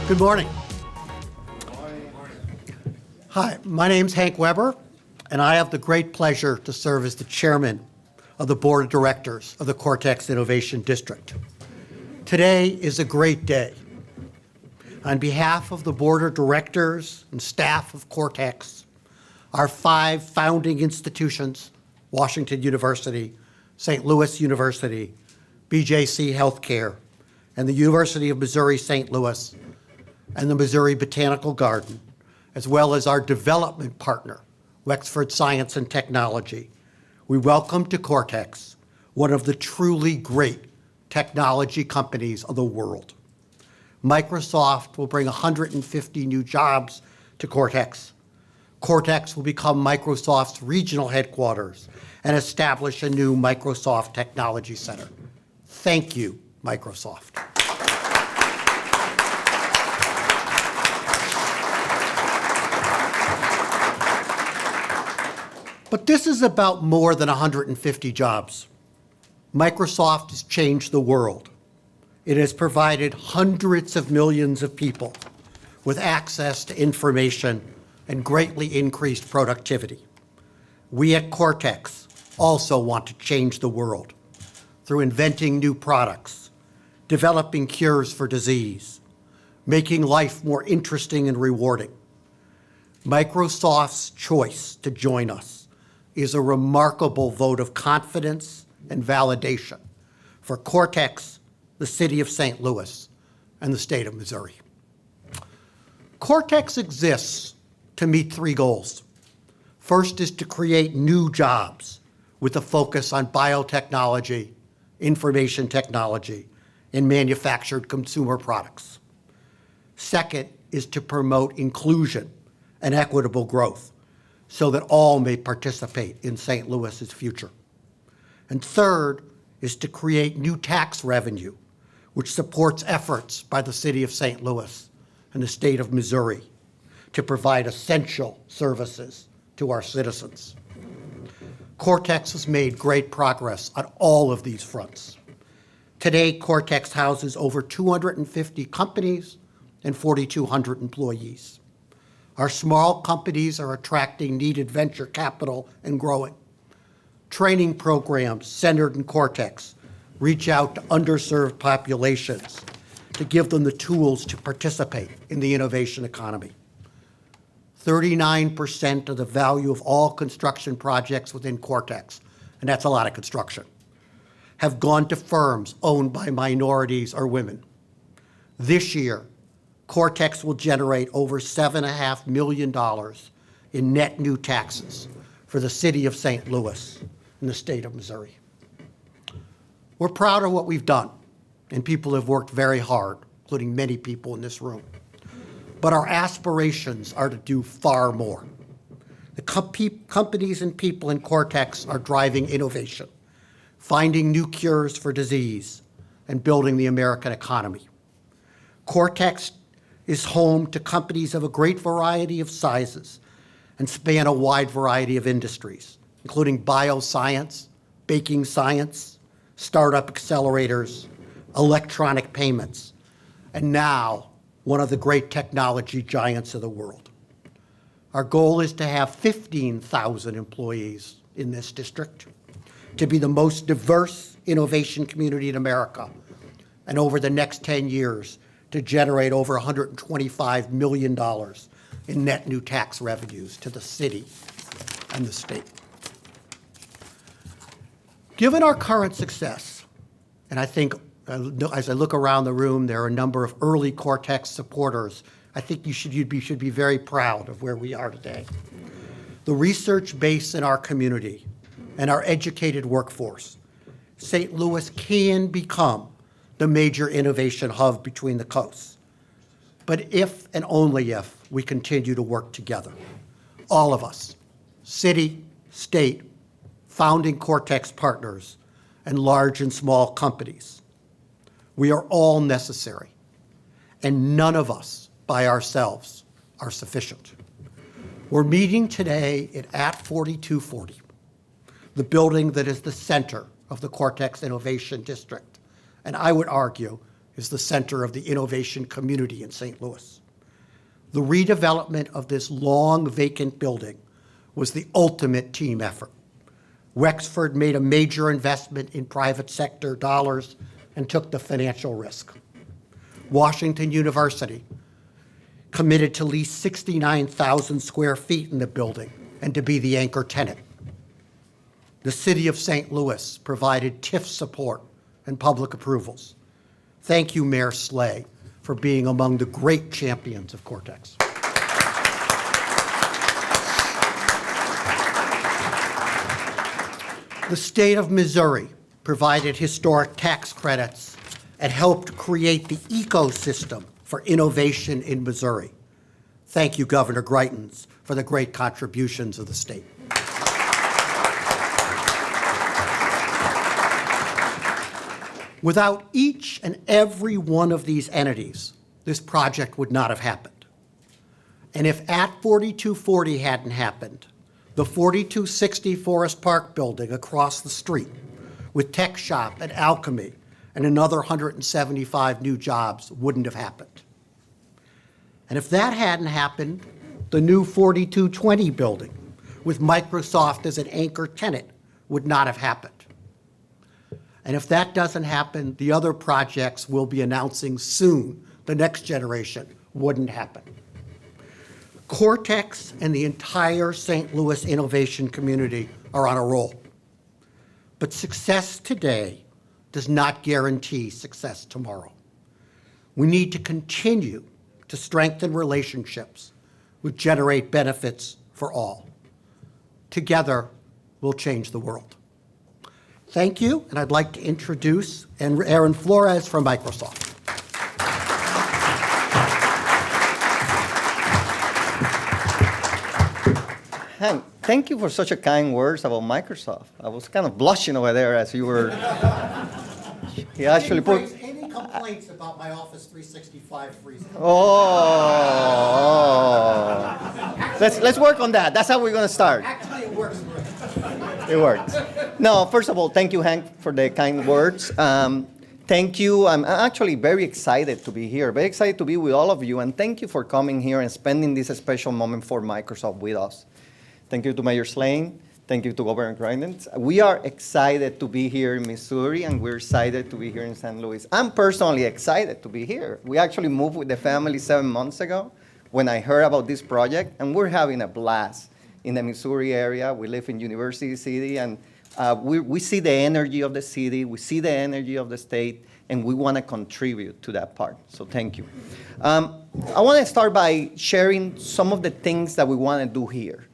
Good morning. Hi, my name's Hank Weber, and I have the great pleasure to serve as the chairman of the board of directors of the Cortex Innovation District. Today is a great day. On behalf of the board of directors and staff of Cortex, our 5 founding institutions, Washington University, St. Louis University, BJC Healthcare, and the University of Missouri St. Louis, and the Missouri Botanical Garden, as well as our development partner, Wexford Science and Technology, we welcome to Cortex one of the truly great technology companies of the world. Microsoft will bring 150 new jobs to Cortex. Cortex will become Microsoft's regional headquarters and establish a new Microsoft Technology Center. Thank you, Microsoft. But this is about more than 150 jobs. Microsoft has changed the world. It has provided hundreds of millions of people with access to information and greatly increased productivity. We at Cortex also want to change the world through inventing new products, developing cures for disease, making life more interesting and rewarding. Microsoft's choice to join us is a remarkable vote of confidence and validation for Cortex, the city of St. Louis, and the state of Missouri. Cortex exists to meet 3 goals. First is to create new jobs with a focus on biotechnology, information technology, and manufactured consumer products. Second is to promote inclusion and equitable growth so that all may participate in St. Louis's future. And third is to create new tax revenue, which supports efforts by the city of St. Louis and the state of Missouri to provide essential services to our citizens. Cortex has made great progress on all of these fronts. Today, Cortex houses over 250 companies and 4,200 employees. Our small companies are attracting needed venture capital and growing. Training programs centered in Cortex reach out to underserved populations to give them the tools to participate in the innovation economy. 39% of the value of all construction projects within Cortex, and that's a lot of construction, have gone to firms owned by minorities or women. This year, Cortex will generate over $7.5 million in net new taxes for the city of St. Louis and the state of Missouri. We're proud of what we've done, and people have worked very hard, including many people in this room. But our aspirations are to do far more. The companies and people in Cortex are driving innovation, finding new cures for disease, and building the American economy. Cortex is home to companies of a great variety of sizes and span a wide variety of industries, including bioscience, baking science, startup accelerators, electronic payments, and now one of the great technology giants of the world. Our goal is to have 15,000 employees in this district, to be the most diverse innovation community in America, and over the next 10 years, to generate over $125 million in net new tax revenues to the city and the state. Given our current success, and I think as I look around the room, there are a number of early Cortex supporters, I think you should be very proud of where we are today. The research base in our community and our educated workforce, St. Louis can become the major innovation hub between the coasts. But if and only if we continue to work together, all of us, city, state, founding Cortex partners, and large and small companies, we are all necessary, and none of us by ourselves are sufficient. We're meeting today at 4240, the building that is the center of the Cortex Innovation District, and I would argue is the center of the innovation community in St. Louis. The redevelopment of this long vacant building was the ultimate team effort. Wexford made a major investment in private sector dollars and took the financial risk. Washington University committed to lease 69,000 square feet in the building and to be the anchor tenant. The city of St. Louis provided TIF support and public approvals. Thank you, Mayor Slay, for being among the great champions of Cortex. The state of Missouri provided historic tax credits and helped create the ecosystem for innovation in Missouri. Thank you, Governor Greitens, for the great contributions of the state. Without each and every one of these entities, this project would not have happened. And if Act 4240 hadn't happened, the 4260 Forest Park building across the street with Tech Shop and Alchemy and another 175 new jobs wouldn't have happened. And if that hadn't happened, the new 4220 building with Microsoft as an anchor tenant would not have happened. And if that doesn't happen, the other projects we'll be announcing soon, the next generation, wouldn't happen. Cortex and the entire St. Louis innovation community are on a roll. But success today does not guarantee success tomorrow. We need to continue to strengthen relationships which generate benefits for all. Together, we'll change the world. Thank you, and I'd like to introduce Aaron Flores from Microsoft. Hank, thank you for such a kind words about Microsoft. I was kind of blushing over there as you were. He actually put. Any complaints about my Office 365 freezing? Oh. Let's work on that. That's how we're going to start. Actually, it works great. It works. No, first of all, thank you, Hank, for the kind words. Thank you. I'm actually very excited to be here, very excited to be with all of you, and thank you for coming here and spending this special moment for Microsoft with us. Thank you to Mayor Slane. Thank you to Governor Greitens. We are excited to be here in Missouri, and we're excited to be here in St. Louis. I'm personally excited to be here. We actually moved with the family 7 months ago when I heard about this project, and we're having a blast in the Missouri area. We live in University City, and we see the energy of the city, we see the energy of the state, and we want to contribute to that part. So thank you. I want to start by sharing some of the things that we want to do here.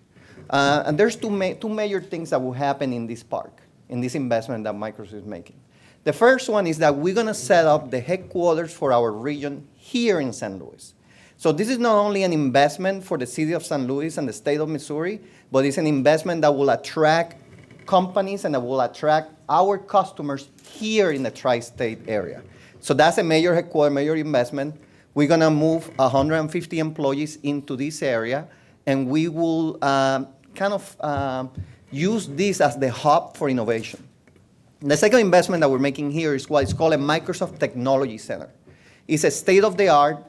And there's two major things that will happen in this park, in this investment that Microsoft is making. The first one is that we're going to set up the headquarters for our region here in St. Louis. So this is not only an investment for the city of St. Louis and the state of Missouri, but it's an investment that will attract companies and that will attract our customers here in the tri-state area. So that's a major headquarters, major investment. We're going to move 150 employees into this area, and we will use this as the hub for innovation. The second investment that we're making here is what is called a Microsoft Technology Center. It's a state-of-the-art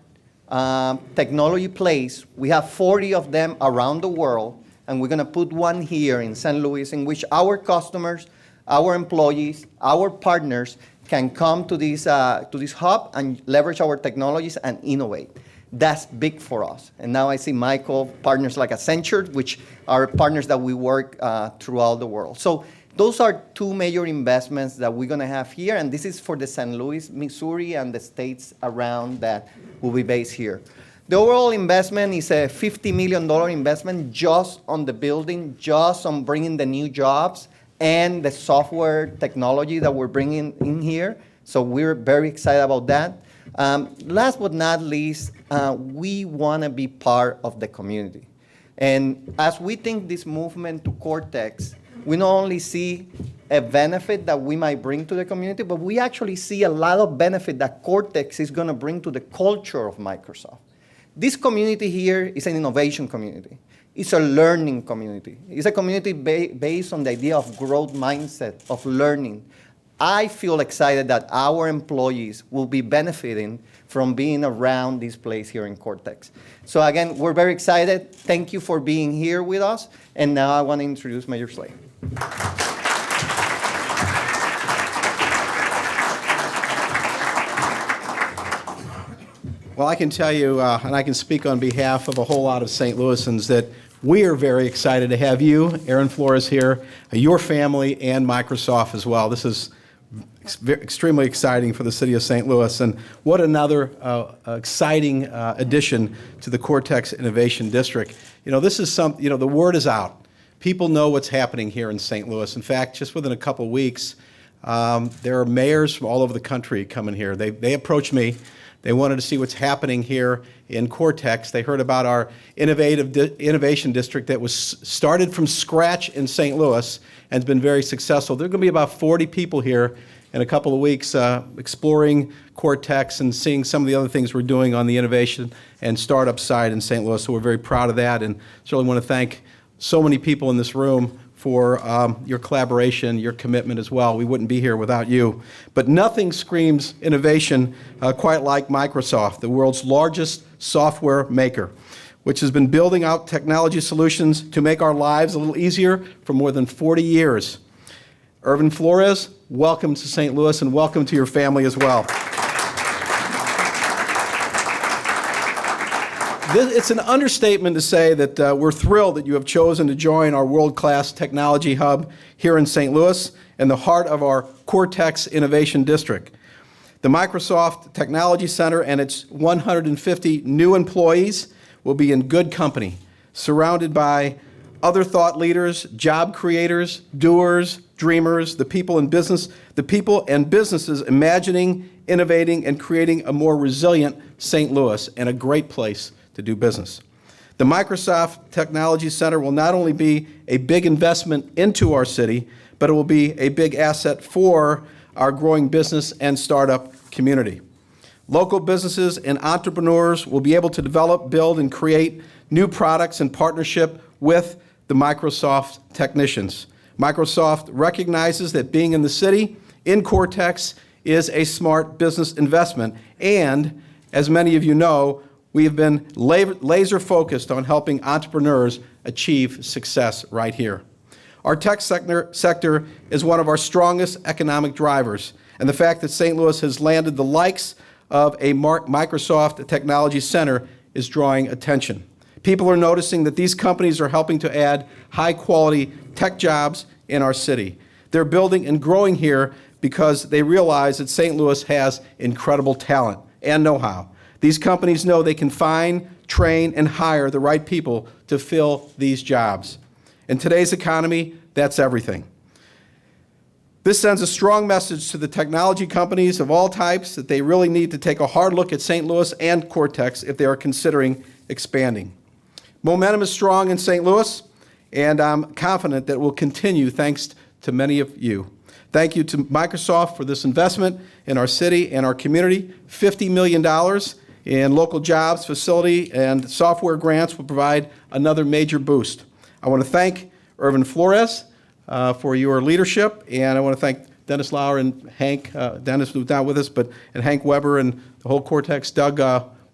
technology place. We have 40 of them around the world, and we're going to put one here in St. Louis in which our customers, our employees, our partners can come to this hub and leverage our technologies and innovate. That's big for us. And now I see Michael, partners like Accenture, which are partners that we work throughout the world. So those are two major investments that we're going to have here, and this is for the St. Louis, Missouri, and the states around that will be based here. The overall investment is a $50 million investment just on the building, just on bringing the new jobs and the software technology that we're bringing in here. So we're very excited about that. Last but not least, we want to be part of the community. And as we think this movement to Cortex, we not only see a benefit that we might bring to the community, but we actually see a lot of benefit that Cortex is going to bring to the culture of Microsoft. This community here is an innovation community. It's a learning community. It's a community based on the idea of growth mindset, of learning. I feel excited that our employees will be benefiting from being around this place here in Cortex. So again, we're very excited. Thank you for being here with us. And now I want to introduce Mayor Slay. Well, I can tell you, and I can speak on behalf of a whole lot of St. Louisans, that we are very excited to have you, Aaron Flores, here, your family, and Microsoft as well. This is extremely exciting for the city of St. Louis, and what another exciting addition to the Cortex Innovation District. You know, this is the word is out. People know what's happening here in St. Louis. In fact, just within a couple weeks, there are mayors from all over the country coming here. They approached me. They wanted to see what's happening here in Cortex. They heard about our innovation district that was started from scratch in St. Louis and has been very successful. There are going to be about 40 people here in a couple of weeks exploring Cortex and seeing some of the other things we're doing on the innovation and startup side in St. Louis. So we're very proud of that, and certainly want to thank so many people in this room for your collaboration, your commitment as well. We wouldn't be here without you. But nothing screams innovation quite like Microsoft, the world's largest software maker, which has been building out technology solutions to make our lives a little easier for more than 40 years. Irvin Flores, welcome to St. Louis, and welcome to your family as well. It's an understatement to say that we're thrilled that you have chosen to join our world-class technology hub here in St. Louis in the heart of our Cortex Innovation District. The Microsoft Technology Center and its 150 new employees will be in good company, surrounded by other thought leaders, job creators, doers, dreamers, the people and businesses imagining, innovating, and creating a more resilient St. Louis and a great place to do business. The Microsoft Technology Center will not only be a big investment into our city, but it will be a big asset for our growing business and startup community. Local businesses and entrepreneurs will be able to develop, build, and create new products in partnership with the Microsoft technicians. Microsoft recognizes that being in the city, in Cortex, is a smart business investment, and as many of you know, we have been laser focused on helping entrepreneurs achieve success right here. Our tech sector is one of our strongest economic drivers, and the fact that St. Louis has landed the likes of a Microsoft Technology Center is drawing attention. People are noticing that these companies are helping to add high-quality tech jobs in our city. They're building and growing here because they realize that St. Louis has incredible talent and know-how. These companies know they can find, train, and hire the right people to fill these jobs. In today's economy, that's everything. This sends a strong message to the technology companies of all types that they really need to take a hard look at St. Louis and Cortex if they are considering expanding. Momentum is strong in St. Louis, and I'm confident that it will continue thanks to many of you. Thank you to Microsoft for this investment in our city and our community. $50 million in local jobs, facility, and software grants will provide another major boost. I want to thank Irvin Flores for your leadership, and I want to thank Dennis Lauer and Hank, Dennis who's not with us, and Hank Weber and the whole Cortex, Doug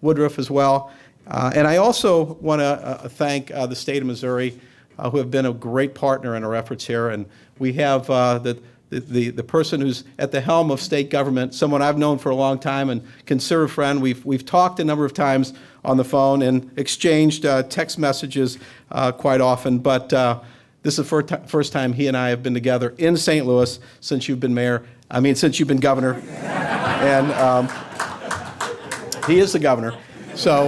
Woodruff as well. And I also want to thank the state of Missouri, who have been a great partner in our efforts here. And we have the person who's at the helm of state government, someone I've known for a long time and consider a friend. We've talked a number of times on the phone and exchanged text messages quite often. But this is the first time he and I have been together in St. Louis since you've been since you've been governor. And he is the governor. So,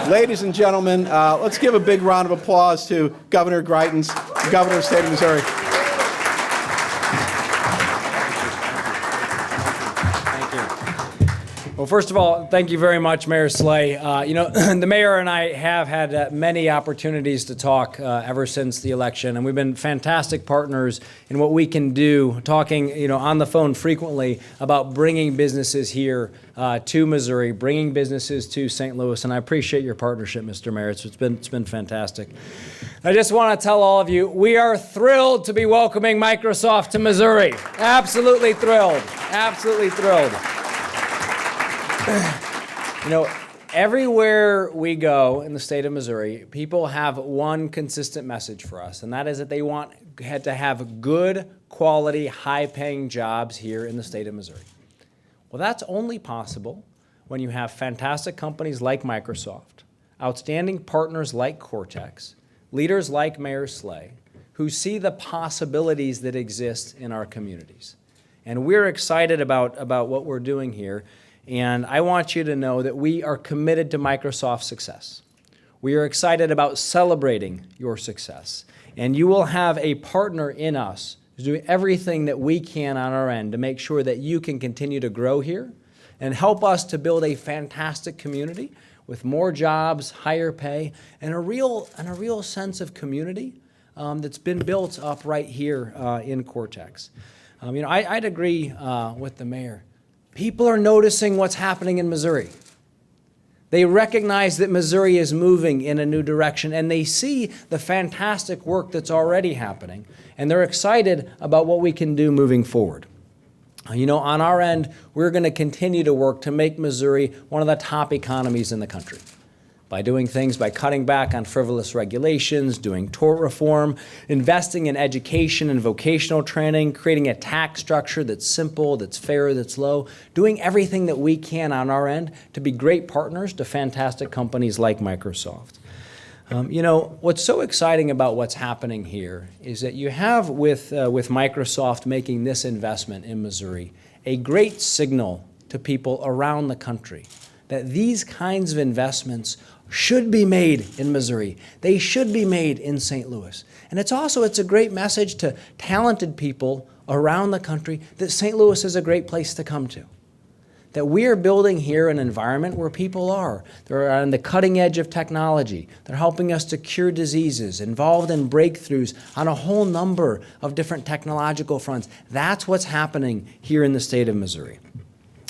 ladies and gentlemen, let's give a big round of applause to Governor Greitens, Governor of the State of Missouri. Well, first of all, thank you very much, Mayor Slay. The mayor and I have had many opportunities to talk ever since the election, and we've been fantastic partners in what we can do, talking, on the phone frequently about bringing businesses here to Missouri, bringing businesses to St. Louis, and I appreciate your partnership, Mr. Mayor. It's been fantastic. I just want to tell all of you, we are thrilled to be welcoming Microsoft to Missouri. Absolutely thrilled. Absolutely thrilled. Everywhere we go in the state of Missouri, people have one consistent message for us, and that is that they had to have good, quality, high-paying jobs here in the state of Missouri. Well, that's only possible when you have fantastic companies like Microsoft, outstanding partners like Cortex, leaders like Mayor Slay, who see the possibilities that exist in our communities. And we're excited about what we're doing here. And I want you to know that we are committed to Microsoft's success. We are excited about celebrating your success. And you will have a partner in us who's doing everything that we can on our end to make sure that you can continue to grow here and help us to build a fantastic community with more jobs, higher pay, and a real sense of community that's been built up right here in Cortex. I'd agree with the mayor. People are noticing what's happening in Missouri. They recognize that Missouri is moving in a new direction, and they see the fantastic work that's already happening, and they're excited about what we can do moving forward. On our end, we're going to continue to work to make Missouri one of the top economies in the country by doing things by cutting back on frivolous regulations, doing tort reform, investing in education and vocational training, creating a tax structure that's simple, that's fair, that's low, doing everything that we can on our end to be great partners to fantastic companies like Microsoft. What's so exciting about what's happening here is that you have with Microsoft making this investment in Missouri, a great signal to people around the country that these kinds of investments should be made in Missouri. They should be made in St. Louis. And it's a great message to talented people around the country that St. Louis is a great place to come to. That we are building here an environment where people are. They're on the cutting edge of technology. They're helping us to cure diseases, involved in breakthroughs on a whole number of different technological fronts. That's what's happening here in the state of Missouri.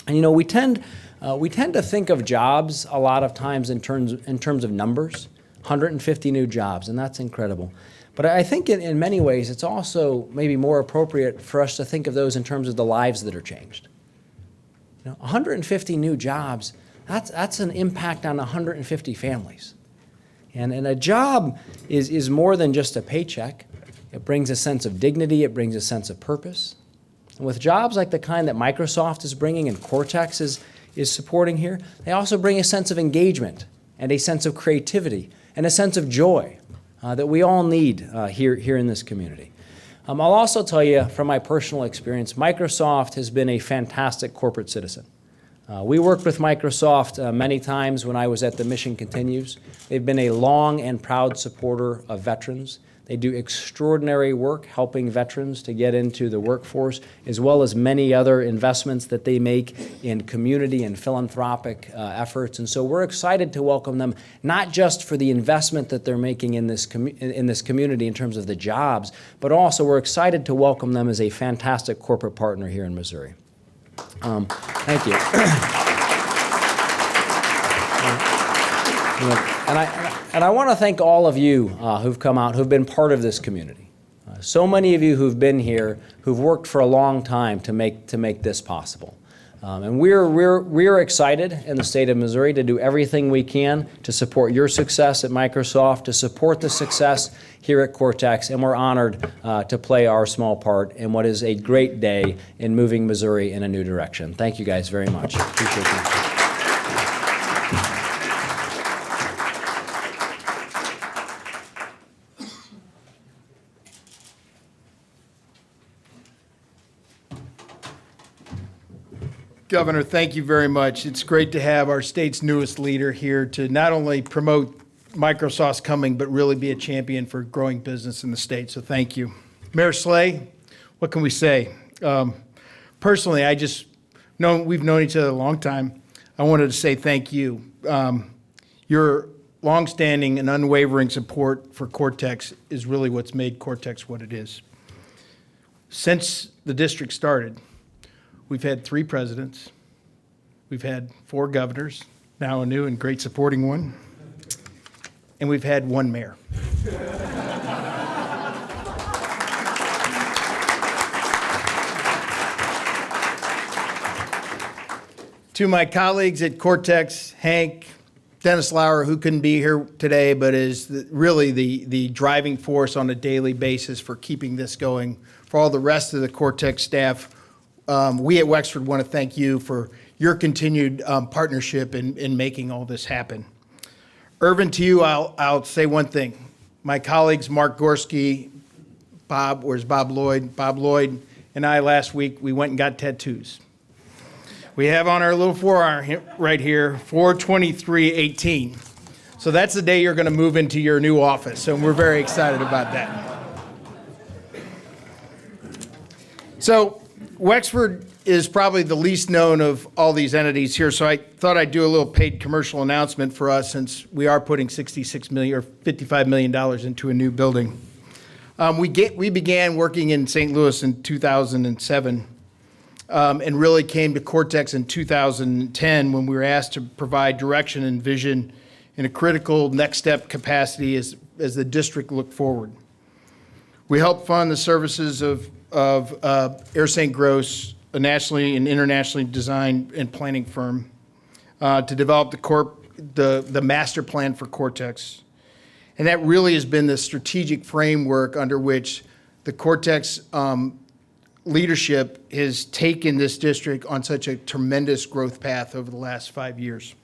And we tend to think of jobs a lot of times in terms of numbers, 150 new jobs, and that's incredible. But I think in many ways it's also maybe more appropriate for us to think of those in terms of the lives that are changed. 150 new jobs, that's an impact on 150 families. And a job is more than just a paycheck. It brings a sense of dignity, it brings a sense of purpose. And with jobs like the kind that Microsoft is bringing and Cortex is supporting here, they also bring a sense of engagement and a sense of creativity and a sense of joy that we all need here in this community. I'll also tell you from my personal experience, Microsoft has been a fantastic corporate citizen. We worked with Microsoft many times when I was at the Mission Continues. They've been a long and proud supporter of veterans. They do extraordinary work helping veterans to get into the workforce, as well as many other investments that they make in community and philanthropic efforts. And so we're excited to welcome them, not just for the investment that they're making in this community in terms of the jobs, but also we're excited to welcome them as a fantastic corporate partner here in Missouri. Thank you. And I want to thank all of you who've come out, who've been part of this community. So many of you who've been here, who've worked for a long time to make this possible. And we're excited in the state of Missouri to do everything we can to support your success at Microsoft, to support the success here at Cortex, and we're honored to play our small part in what is a great day in moving Missouri in a new direction. Thank you guys very much. Appreciate you. Governor, thank you very much. It's great to have our state's newest leader here to not only promote Microsoft's coming, but really be a champion for growing business in the state. So thank you. Mayor Slay, what can we say? Personally, we've known each other a long time. I wanted to say thank you. Your longstanding and unwavering support for Cortex is really what's made Cortex what it is. Since the district started, we've had 3 presidents, we've had 4 governors, now a new and great supporting one, and we've had 1 mayor. To my colleagues at Cortex, Hank, Dennis Lauer, who couldn't be here today, but is really the driving force on a daily basis for keeping this going. For all the rest of the Cortex staff, we at Wexford want to thank you for your continued partnership in making all this happen. Irvin, to you, I'll say one thing. My colleagues, Mark Gorski, Bob Lloyd? Bob Lloyd and I last week, we went and got tattoos. We have on our little forearm right here, 4/23/18. So that's the day you're going to move into your new office. So we're very excited about that. So Wexford is probably the least known of all these entities here. So I thought I'd do a little paid commercial announcement for us, since we are putting $66 million or $55 million into a new building. We began working in St. Louis in 2007. And really came to Cortex in 2010 when we were asked to provide direction and vision in a critical next step capacity as the district looked forward. We helped fund the services of Air St. Gross, a nationally and internationally designed and planning firm, to develop the master plan for Cortex. And that really has been the strategic framework under which the Cortex leadership has taken this district on such a tremendous growth path over the last 5 years.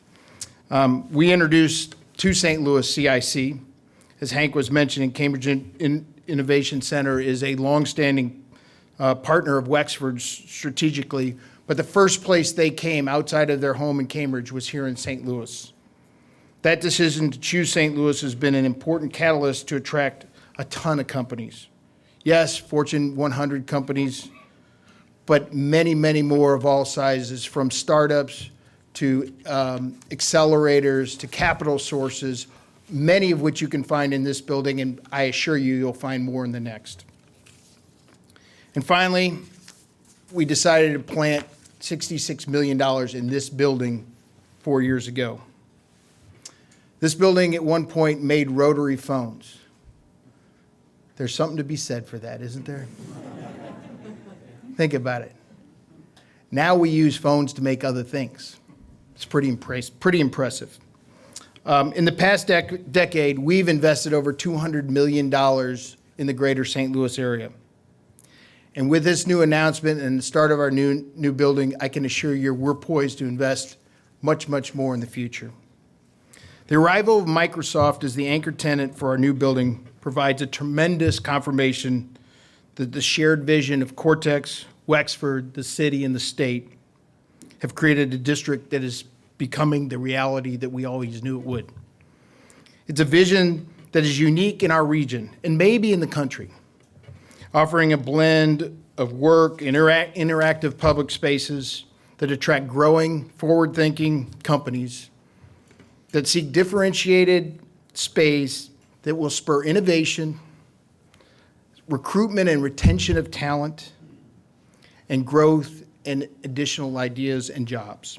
We introduced to St. Louis CIC. As Hank was mentioning, Cambridge Innovation Center is a longstanding partner of Wexford's strategically, but the first place they came outside of their home in Cambridge was here in St. Louis. That decision to choose St. Louis has been an important catalyst to attract a ton of companies. Yes, Fortune 100 companies, but many, many more of all sizes, from startups to accelerators to capital sources, many of which you can find in this building, and I assure you, you'll find more in the next. And finally, we decided to plant $66 million in this building 4 years ago. This building at one point made rotary phones. There's something to be said for that, isn't there? Think about it. Now we use phones to make other things. It's pretty impressive. In the past decade, we've invested over $200 million in the greater St. Louis area. And with this new announcement and the start of our new building, I can assure you we're poised to invest much, much more in the future. The arrival of Microsoft as the anchor tenant for our new building provides a tremendous confirmation that the shared vision of Cortex, Wexford, the city, and the state have created a district that is becoming the reality that we always knew it would. It's a vision that is unique in our region and maybe in the country, offering a blend of work, interactive public spaces that attract growing, forward-thinking companies that seek differentiated space that will spur innovation, recruitment and retention of talent, and growth and additional ideas and jobs.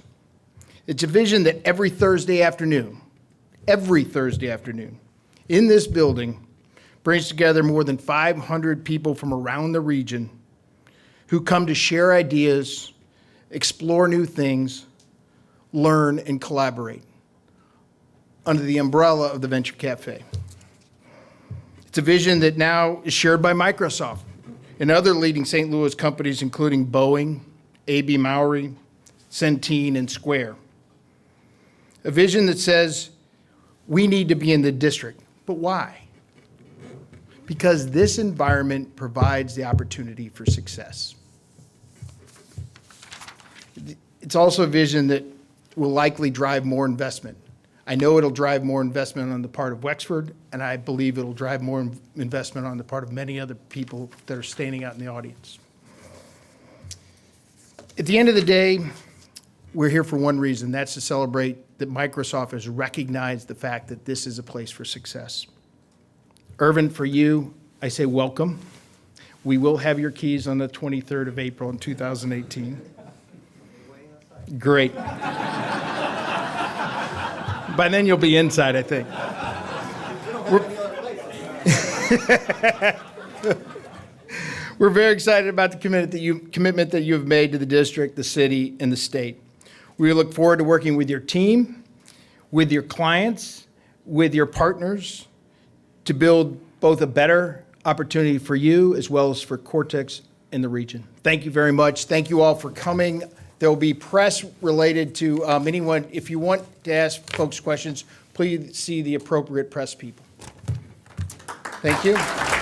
It's a vision that every Thursday afternoon, in this building, brings together more than 500 people from around the region who come to share ideas, explore new things, learn, and collaborate under the umbrella of the Venture Cafe. It's a vision that now is shared by Microsoft and other leading St. Louis companies, including Boeing, A.B. Maury, Centene, and Square. A vision that says we need to be in the district. But why? Because this environment provides the opportunity for success. It's also a vision that will likely drive more investment. I know it'll drive more investment on the part of Wexford, and I believe it'll drive more investment on the part of many other people that are standing out in the audience. At the end of the day, we're here for one reason. That's to celebrate that Microsoft has recognized the fact that this is a place for success. Irvin, for you, I say welcome. We will have your keys on the 23rd of April in 2018. Great. By then you'll be inside, I think. We're very excited about the commitment that you have made to the district, the city, and the state. We look forward to working with your team, with your clients, with your partners to build both a better opportunity for you as well as for Cortex in the region. Thank you very much. Thank you all for coming. There will be press related to anyone. If you want to ask folks questions, please see the appropriate press people. Thank you.